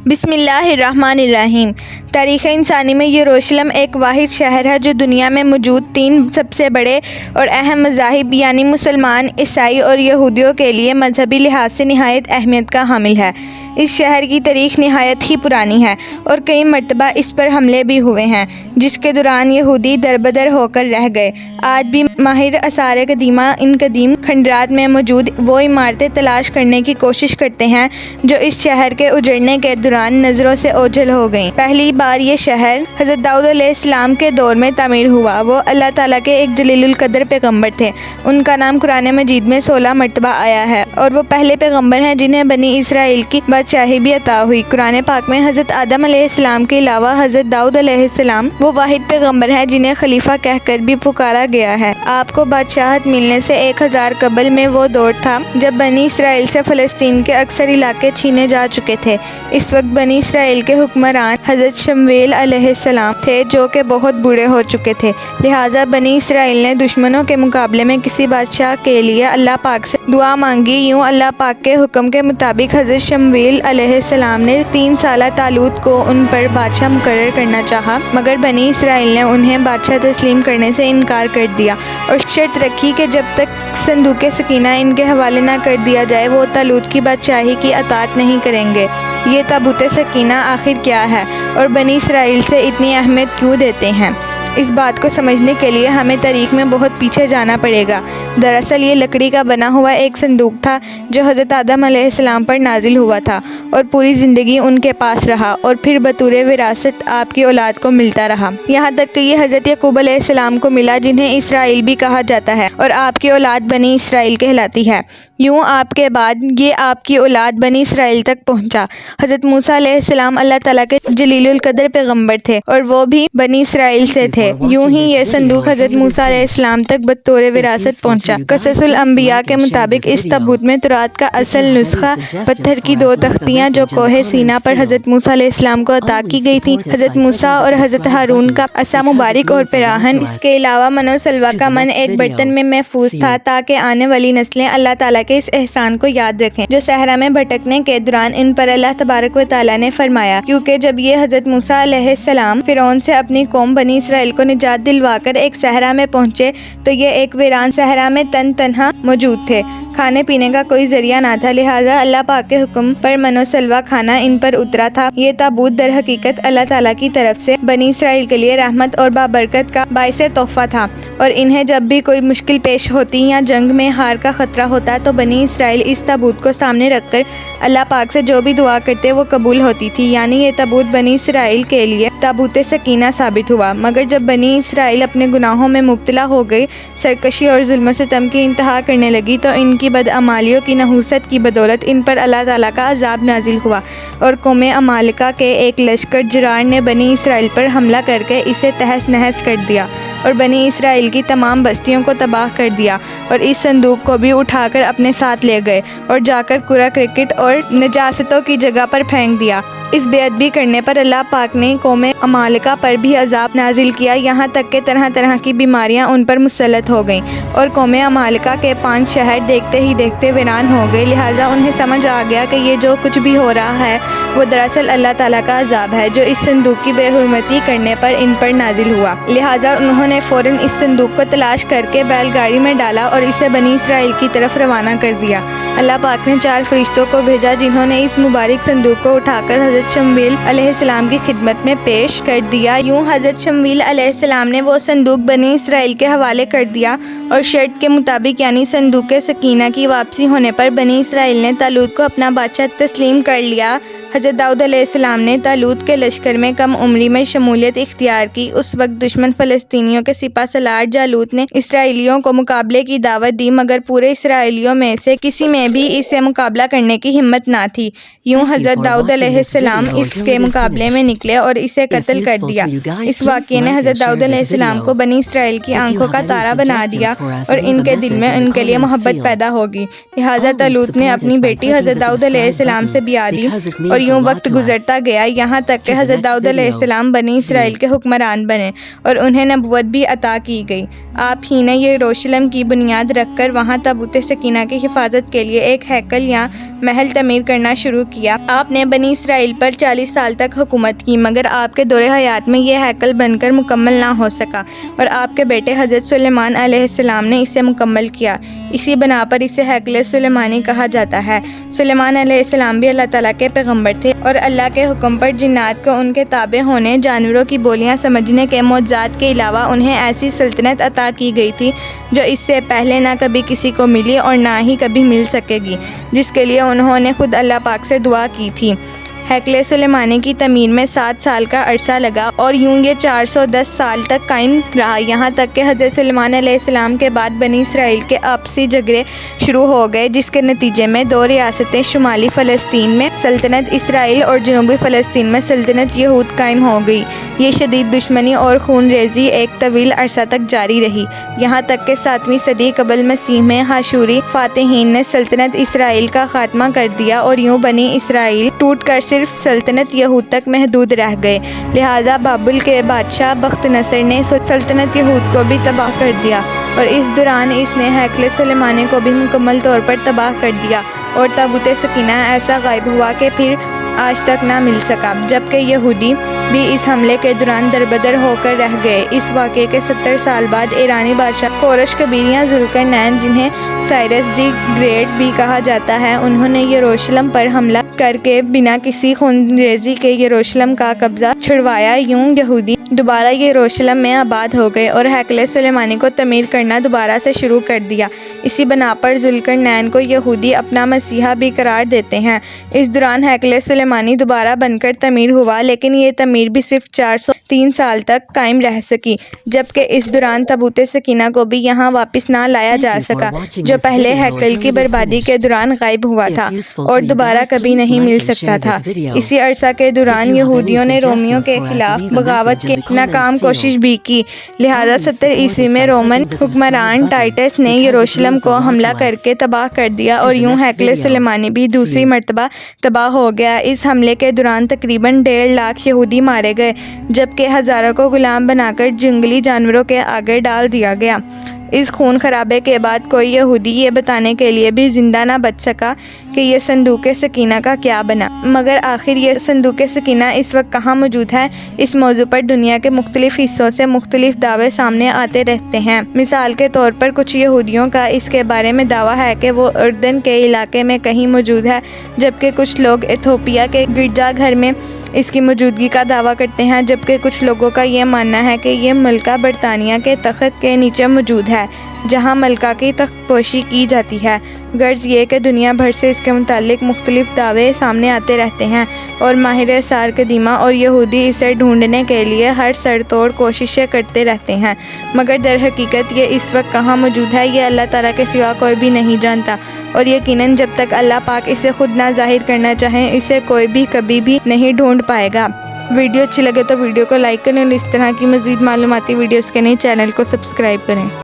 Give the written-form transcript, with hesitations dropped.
بسم اللہ الرحمن الرحیم۔ تاریخ انسانی میں یروشلم ایک واحد شہر ہے جو دنیا میں موجود 3 سب سے بڑے اور اہم مذاہب یعنی مسلمان، عیسائی اور یہودیوں کے لیے مذہبی لحاظ سے نہایت اہمیت کا حامل ہے۔ اس شہر کی تاریخ نہایت ہی پرانی ہے اور کئی مرتبہ اس پر حملے بھی ہوئے ہیں، جس کے دوران یہودی دربدر ہو کر رہ گئے۔ آج بھی ماہر آثار قدیمہ ان قدیم کھنڈرات میں موجود وہ عمارتیں تلاش کرنے کی کوشش کرتے ہیں جو اس شہر کے اجڑنے کے دوران نظروں سے اوجھل ہو گئیں۔ پہلی بار یہ شہر حضرت داؤد علیہ السلام کے دور میں تعمیر ہوا۔ وہ اللہ تعالیٰ کے ایک جلیل القدر پیغمبر تھے۔ ان کا نام قرآن مجید میں 16 مرتبہ آیا ہے اور وہ پہلے پیغمبر ہیں جنہیں بنی اسرائیل کی بادشاہی بھی عطا ہوئی۔ قرآن پاک میں حضرت آدم علیہ السلام کے علاوہ حضرت داؤد علیہ السلام وہ واحد پیغمبر ہیں جنہیں خلیفہ کہہ کر بھی پکارا گیا ہے۔ آپ کو بادشاہت ملنے سے 1000 قبل میں وہ دور تھا جب بنی اسرائیل سے فلسطین کے اکثر علاقے چھینے جا چکے تھے۔ اس وقت بنی اسرائیل کے حکمران حضرت شمویل علیہ السلام تھے جو کہ بہت بوڑھے ہو چکے تھے، لہٰذا بنی اسرائیل نے دشمنوں کے مقابلے میں کسی بادشاہ کے لیے اللہ پاک سے دعا مانگی۔ یوں اللہ پاک کے حکم کے مطابق حضرت شمویل علیہ السلام نے 3 سالہ طالوت کو ان پر بادشاہ مقرر کرنا چاہا، مگر بنی اسرائیل نے انہیں بادشاہ تسلیم کرنے سے انکار کر دیا اور شرط رکھی کہ جب تک صندوق سکینہ ان کے حوالے نہ کر دیا جائے وہ طالوت کی بادشاہی کی اطاعت نہیں کریں گے۔ یہ تابوت سکینہ آخر کیا ہے اور بنی اسرائیل سے اتنی اہمیت کیوں دیتے ہیں، اس بات کو سمجھنے کے لیے ہمیں تاریخ میں بہت پیچھے جانا پڑے گا۔ دراصل یہ لکڑی کا بنا ہوا ایک صندوق تھا جو حضرت آدم علیہ السلام پر نازل ہوا تھا اور پوری زندگی ان کے پاس رہا اور پھر بطور وراثت آپ کی اولاد کو ملتا رہا، یہاں تک کہ یہ حضرت یعقوب علیہ السلام کو ملا جنہیں اسرائیل بھی کہا جاتا ہے اور آپ کی اولاد بنی اسرائیل کہلاتی ہے۔ یوں آپ کے بعد یہ آپ کی اولاد بنی اسرائیل تک پہنچا۔ حضرت موسیٰ علیہ السلام اللہ تعالیٰ کے جلیل القدر پیغمبر تھے اور وہ بھی بنی اسرائیل سے تھے۔ یوں ہی یہ صندوق حضرت موسیٰ علیہ السلام تک بطور وراثت پہنچا۔ قصص الانبیاء کے مطابق اس تابوت میں تورات کا اصل نسخہ پتھر کی 2 تختیاں جو کوہ سینا پر حضرت موسیٰ علیہ السلام کو عطا کی گئی تھیں، حضرت موسیٰ اور حضرت ہارون کا عصا مبارک اور پیراہن، اس کے علاوہ من و سلوہ کا من ایک برتن میں محفوظ تھا تاکہ آنے والی نسلیں اللہ تعالیٰ کے اس احسان کو یاد رکھیں جو صحرا میں بھٹکنے کے دوران ان پر اللہ تبارک و تعالیٰ نے فرمایا، کیونکہ جب یہ حضرت موسیٰ علیہ السلام فرعون سے اپنی قوم بنی اسرائیل کو نجات دلوا کر ایک صحرا میں پہنچے تو یہ ایک ویران صحرا میں تنہا موجود تھے، کھانے پینے کا کوئی ذریعہ نہ تھا، لہٰذا اللہ پاک کے حکم پر من و سلوہ کھانا ان پر اترا تھا۔ یہ تابوت در حقیقت اللہ تعالیٰ کی طرف سے بنی اسرائیل کے لیے رحمت اور بابرکت کا باعث تحفہ تھا، اور انہیں جب بھی کوئی مشکل پیش ہوتی یا جنگ میں ہار کا خطرہ ہوتا تو بنی اسرائیل اس تابوت کو سامنے رکھ کر اللہ پاک سے جو بھی دعا کرتے وہ قبول ہوتی تھی، یعنی یہ تابوت بنی اسرائیل کے لیے تابوت سکینہ ثابت ہوا۔ مگر جب بنی اسرائیل اپنے گناہوں میں مبتلا ہو گئی، سرکشی اور ظلم و ستم کی انتہا کرنے لگی تو ان کی بدعمالیوں کی نحوست کی بدولت ان پر اللہ تعالیٰ کا عذاب نازل ہوا اور قوم عمالقہ کے ایک لشکر جرار نے بنی اسرائیل پر حملہ کر کے اسے تہس نہس کر دیا اور بنی اسرائیل کی تمام بستیوں کو تباہ کر دیا، اور اس صندوق کو بھی اٹھا کر اپنے ساتھ لے گئے اور جا کر کوڑا کرکٹ اور نجاستوں کی جگہ پر پھینک دیا۔ اس بے ادبی کرنے پر اللہ پاک نے قوم عمالقہ پر بھی عذاب نازل کیا، یہاں تک کہ طرح طرح کی بیماریاں ان پر مسلط ہو گئیں اور قوم عمالقہ کے 5 شہر دیکھتے ہی دیکھتے ویران ہو گئے۔ لہٰذا انہیں سمجھ آ گیا کہ یہ جو کچھ بھی ہو رہا ہے وہ دراصل اللہ تعالیٰ کا عذاب ہے جو اس صندوق کی بے حرمتی کرنے پر ان پر نازل ہوا۔ لہٰذا انہوں نے فوراً اس صندوق کو تلاش کر کے بیل گاڑی میں ڈالا اور اسے بنی اسرائیل کی طرف روانہ کر دیا۔ اللہ پاک نے 4 فرشتوں کو بھیجا جنہوں نے اس مبارک صندوق کو اٹھا کر حضرت شمویل علیہ السلام کی خدمت میں پیش کر دیا۔ یوں حضرت شمویل علیہ السلام نے وہ صندوق بنی اسرائیل کے حوالے کر دیا اور شرط کے مطابق یعنی صندوق سکینہ کی واپسی ہونے پر بنی اسرائیل نے طالوت کو اپنا بادشاہ تسلیم کر لیا۔ حضرت داؤد علیہ السلام نے طالوت کے لشکر میں کم عمری میں شمولیت اختیار کی۔ اس وقت دشمن فلسطینیوں کے سپہ سالار جالوت نے اسرائیلیوں کو مقابلے کی دعوت دی، مگر پورے اسرائیلیوں میں سے کسی میں بھی اس سے مقابلہ کرنے کی ہمت نہ تھی۔ یوں حضرت داؤد علیہ السلام اس کے مقابلے میں نکلے اور اسے قتل کر دیا۔ اس واقعے نے حضرت داؤد علیہ السلام کو بنی اسرائیل کی آنکھوں کا تارا بنا دیا اور ان کے دل میں ان کے لیے محبت پیدا ہوگی، لہٰذا طالوت نے اپنی بیٹی حضرت داؤد علیہ السلام سے بیاہ دی اور یوں وقت گزرتا گیا یہاں تک کہ حضرت داؤد علیہ السلام بنی اسرائیل کے حکمران بنے اور انہیں نبوت بھی عطا کی گئی۔ آپ ہی نے یروشلم کی بنیاد رکھ کر وہاں تابوت سکینہ کی حفاظت کے لیے ایک ہیکل یا محل تعمیر کرنا شروع کیا۔ آپ نے بنی اسرائیل پر 40 سال تک حکومت کی، مگر آپ کے دور حیات میں یہ ہیکل بن کر مکمل نہ ہو سکا اور آپ کے بیٹے حضرت سلیمان علیہ السلام نے اسے مکمل کیا۔ اسی بنا پر اسے ہیکل سلیمانی کہا جاتا ہے۔ سلیمان علیہ السلام بھی اللہ تعالیٰ کے پیغمبر تھے اور اللہ کے حکم پر جنات کو ان کے تابع ہونے، جانوروں کی بولیاں سمجھنے کے معجزات کے علاوہ انہیں ایسی سلطنت عطا کی گئی تھی جو اس سے پہلے نہ کبھی کسی کو ملی اور نہ ہی کبھی مل سکے گی، جس کے لیے انہوں نے خود اللہ پاک سے دعا کی تھی۔ ہیکل سلیمانی کی تعمیر میں 7 سال کا عرصہ لگا اور یوں یہ 410 سال تک قائم رہا، یہاں تک کہ حضرت سلیمان علیہ السلام کے بعد بنی اسرائیل کے آپسی جھگڑے شروع ہو گئے، جس کے نتیجے میں 2 ریاستیں شمالی فلسطین میں سلطنت اسرائیل اور جنوبی فلسطین میں سلطنت یہود قائم ہو گئی۔ یہ شدید دشمنی اور خون ریزی ایک طویل عرصہ تک جاری رہی، یہاں تک کہ 7ویں صدی قبل مسیح میں حاشوری فاتحین نے سلطنت اسرائیل کا خاتمہ کر دیا اور یوں بنی اسرائیل ٹوٹ کر صرف سلطنت یہود تک محدود رہ گئے۔ لہٰذا بابل کے بادشاہ بخت نصر نے سلطنت یہود کو بھی تباہ کر دیا اور اس دوران اس نے ہیکل سلیمانی کو بھی مکمل طور پر تباہ کر دیا اور تابوت سکینہ ایسا غائب ہوا کہ پھر آج تک نہ مل سکا، جبکہ یہودی بھی اس حملے کے دوران دربدر ہو کر رہ گئے۔ اس واقعے کے 70 سال بعد ایرانی بادشاہ کورش کبیر یا ذوالقرنین، جنہیں سائرس دی گریٹ بھی کہا جاتا ہے، انہوں نے یروشلم پر حملہ کر کے بنا کسی خون ریزی کے یروشلم کا قبضہ چھڑوایا۔ یوں یہودی دوبارہ یروشلم میں آباد ہو گئے اور ہیکل سلیمانی کو تعمیر کرنا دوبارہ سے شروع کر دیا۔ اسی بنا پر ذوالقرنین کو یہودی اپنا مسیحا بھی قرار دیتے ہیں۔ اس دوران ہیکل سلیمانی دوبارہ بن کر تعمیر ہوا، لیکن یہ تعمیر بھی صرف 403 سال تک قائم رہ سکی، جبکہ اس دوران تابوت سکینہ کو بھی یہاں واپس نہ لایا جا سکا، جو پہلے ہیکل کی بربادی کے دوران غائب ہوا تھا اور دوبارہ کبھی نہیں مل سکتا تھا۔ اسی عرصہ کے دوران یہودیوں نے رومیوں کے خلاف بغاوت کی ناکام کوشش بھی کی، لہٰذا 70 عیسوی میں رومن حکمران ٹائٹس نے یروشلم کو حملہ کر کے تباہ کر دیا اور یوں ہیکل سلیمانی بھی دوسری مرتبہ تباہ ہو گیا۔ اس حملے کے دوران تقریباً 1.5 لاکھ یہودی مارے گئے، جبکہ ہزاروں کو غلام بنا کر جنگلی جانوروں کے آگے ڈال دیا گیا۔ اس خون خرابے کے بعد کوئی یہودی یہ بتانے کے لیے بھی زندہ نہ بچ سکا کہ یہ صندوق سکینہ کا کیا بنا۔ مگر آخر یہ صندوق سکینہ اس وقت کہاں موجود ہے، اس موضوع پر دنیا کے مختلف حصوں سے مختلف دعوے سامنے آتے رہتے ہیں۔ مثال کے طور پر کچھ یہودیوں کا اس کے بارے میں دعویٰ ہے کہ وہ اردن کے علاقے میں کہیں موجود ہے، جبکہ کچھ لوگ ایتھوپیا کے گرجا گھر میں اس کی موجودگی کا دعویٰ کرتے ہیں، جبکہ کچھ لوگوں کا یہ ماننا ہے کہ یہ ملکہ برطانیہ کے تخت کے نیچے موجود ہے، جہاں ملکہ کی تخت پوشی کی جاتی ہے۔ غرض یہ کہ دنیا بھر سے اس کے متعلق مختلف دعوے سامنے آتے رہتے ہیں اور ماہر اسرار قدیمہ اور یہودی اسے ڈھونڈنے کے لیے ہر سر توڑ کوششیں کرتے رہتے ہیں، مگر در حقیقت یہ اس وقت کہاں موجود ہے یہ اللہ تعالیٰ کے سوا کوئی بھی نہیں جانتا، اور یقیناً جب تک اللہ پاک اسے خود نہ ظاہر کرنا چاہیں اسے کوئی بھی کبھی بھی نہیں ڈھونڈ پائے گا۔ ویڈیو اچھی لگے تو ویڈیو کو لائک کریں اور اس طرح کی مزید معلوماتی ویڈیوز کے لیے چینل کو سبسکرائب کریں۔